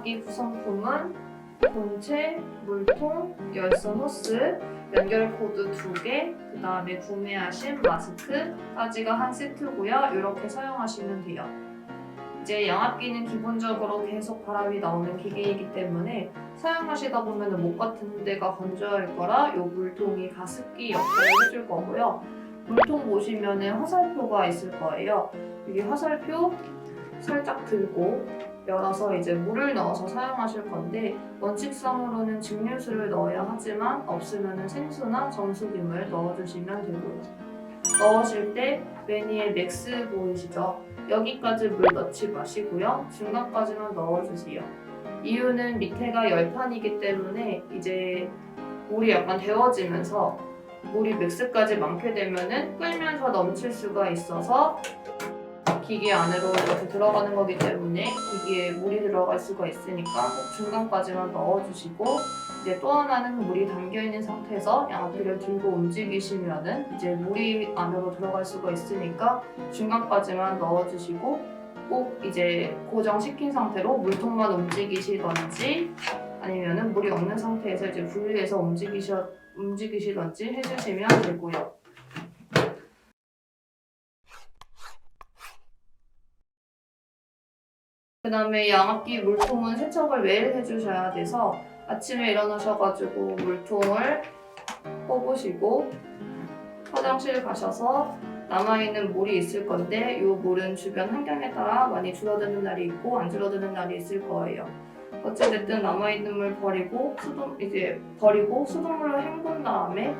양압기 구성품은 본체, 물통, 열선 호스, 연결 코드 2개, 그 다음에 구매하신 마스크까지가 한 세트고요. 이렇게 사용하시면 돼요. 이제 양압기는 기본적으로 계속 바람이 나오는 기계이기 때문에 사용하시다 보면 목 같은 데가 건조할 거라 이 물통이 가습기 역할을 해줄 거고요. 물통 보시면 화살표가 있을 거예요. 여기 화살표 살짝 들고 열어서 이제 물을 넣어서 사용하실 건데 원칙상으로는 증류수를 넣어야 하지만 없으면 생수나 정수기물 넣어주시면 되고요. 넣으실 때 맨 위에 맥스 보이시죠? 여기까지 물 넣지 마시고요. 중간까지만 넣어주세요. 이유는 밑에가 열판이기 때문에 이제 물이 약간 데워지면서 물이 맥스까지 많게 되면은 끓면서 넘칠 수가 있어서 기계 안으로 이렇게 들어가는 거기 때문에 기계에 물이 들어갈 수가 있으니까 꼭 중간까지만 넣어주시고 이제 또 하나는 물이 담겨있는 상태에서 양압기를 들고 움직이시면은 이제 물이 안으로 들어갈 수가 있으니까 중간까지만 넣어주시고 꼭 이제 고정시킨 상태로 물통만 움직이시던지 아니면은 물이 없는 상태에서 이제 분리해서 움직이시던지 해주시면 되고요. 그 다음에 양압기 물통은 세척을 매일 해주셔야 돼서 아침에 일어나셔가지고 물통을 뽑으시고 화장실 가셔서 남아있는 물이 있을 건데 이 물은 주변 환경에 따라 많이 줄어드는 날이 있고 안 줄어드는 날이 있을 거예요. 어찌됐든 남아있는 물 버리고 수돗물로 헹군 다음에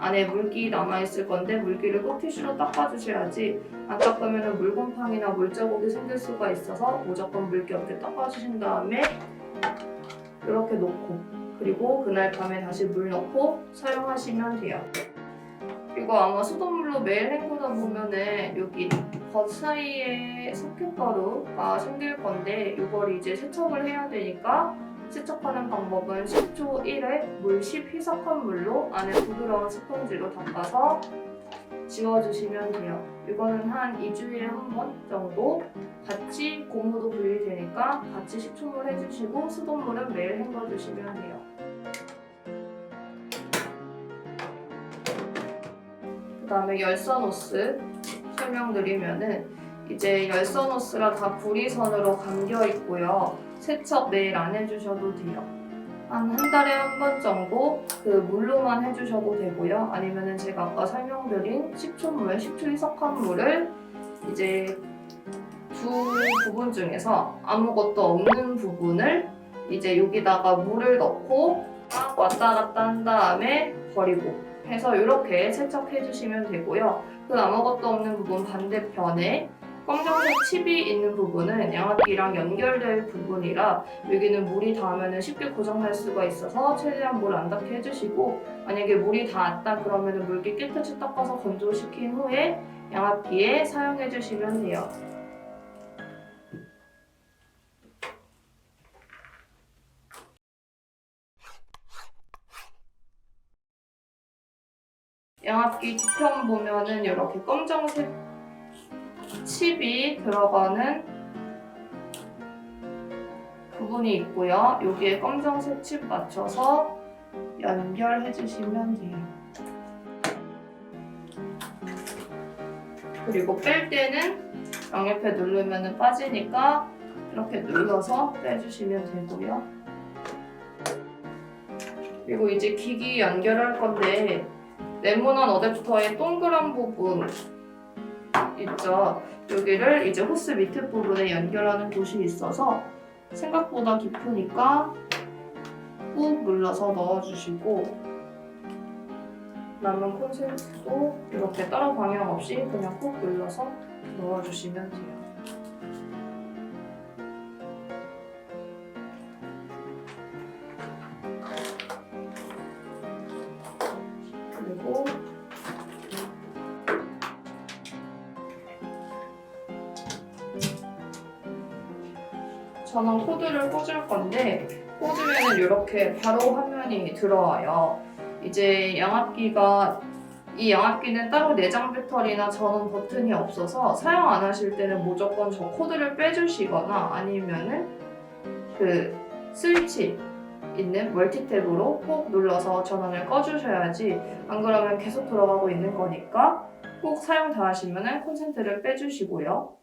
안에 물기 남아있을 건데 물기를 꼭 티슈로 닦아주셔야지 안 닦으면 물곰팡이나 물자국이 생길 수가 있어서 무조건 물기 없게 닦아주신 다음에 이렇게 놓고 그리고 그날 밤에 다시 물 넣고 사용하시면 돼요. 그리고 아마 수돗물로 매일 헹구다 보면은 여기 겉 사이에 석회가루가 생길 건데 이걸 이제 세척을 해야 되니까 세척하는 방법은 10초 1회 물 10 희석한 물로 안에 부드러운 스펀지로 닦아서 지워주시면 돼요. 이거는 한 2주일에 한 번 정도 같이 고무도 분리되니까 같이 식초물 해주시고 수돗물은 매일 헹궈주시면 돼요. 그 다음에 열선 호스 설명드리면은 이제 열선 호스가 다 구리선으로 감겨 있고요. 세척 매일 안 해주셔도 돼요. 한 달에 한 번 정도 그 물로만 해주셔도 되고요. 아니면은 제가 아까 설명드린 식초물, 식초 희석한 물을 이제 두 부분 중에서 아무것도 없는 부분을 이제 여기다가 물을 넣고 왔다 갔다 한 다음에 버리고 해서 이렇게 세척해 주시면 되고요. 그 아무것도 없는 부분 반대편에 검정색 칩이 있는 부분은 양압기랑 연결될 부분이라 여기는 물이 닿으면 쉽게 고장날 수가 있어서 최대한 물 안 닿게 해주시고 만약에 물이 닿았다 그러면 물기 깨끗이 닦아서 건조시킨 후에 양압기에 사용해 주시면 돼요. 양압기 뒤편 보면은 이렇게 검정색 칩이 들어가는 부분이 있고요. 여기에 검정색 칩 맞춰서 연결해 주시면 돼요. 그리고 뺄 때는 양옆에 누르면 빠지니까 이렇게 눌러서 빼주시면 되고요. 그리고 이제 기기 연결할 건데 네모난 어댑터의 동그란 부분 있죠. 여기를 이제 호스 밑에 부분에 연결하는 곳이 있어서 생각보다 깊으니까 꾹 눌러서 넣어주시고 남은 콘센트도 이렇게 따로 방향 없이 그냥 꾹 눌러서 넣어주시면 돼요. 그리고 저는 코드를 꽂을 건데 꽂으면 이렇게 바로 화면이 들어와요. 이제 이 양압기는 따로 내장 배터리나 전원 버튼이 없어서 사용 안 하실 때는 무조건 저 코드를 빼주시거나 아니면은 그 스위치 있는 멀티탭으로 꼭 눌러서 전원을 꺼주셔야지, 안 그러면 계속 돌아가고 있는 거니까 꼭 사용 다 하시면 콘센트를 빼주시고요.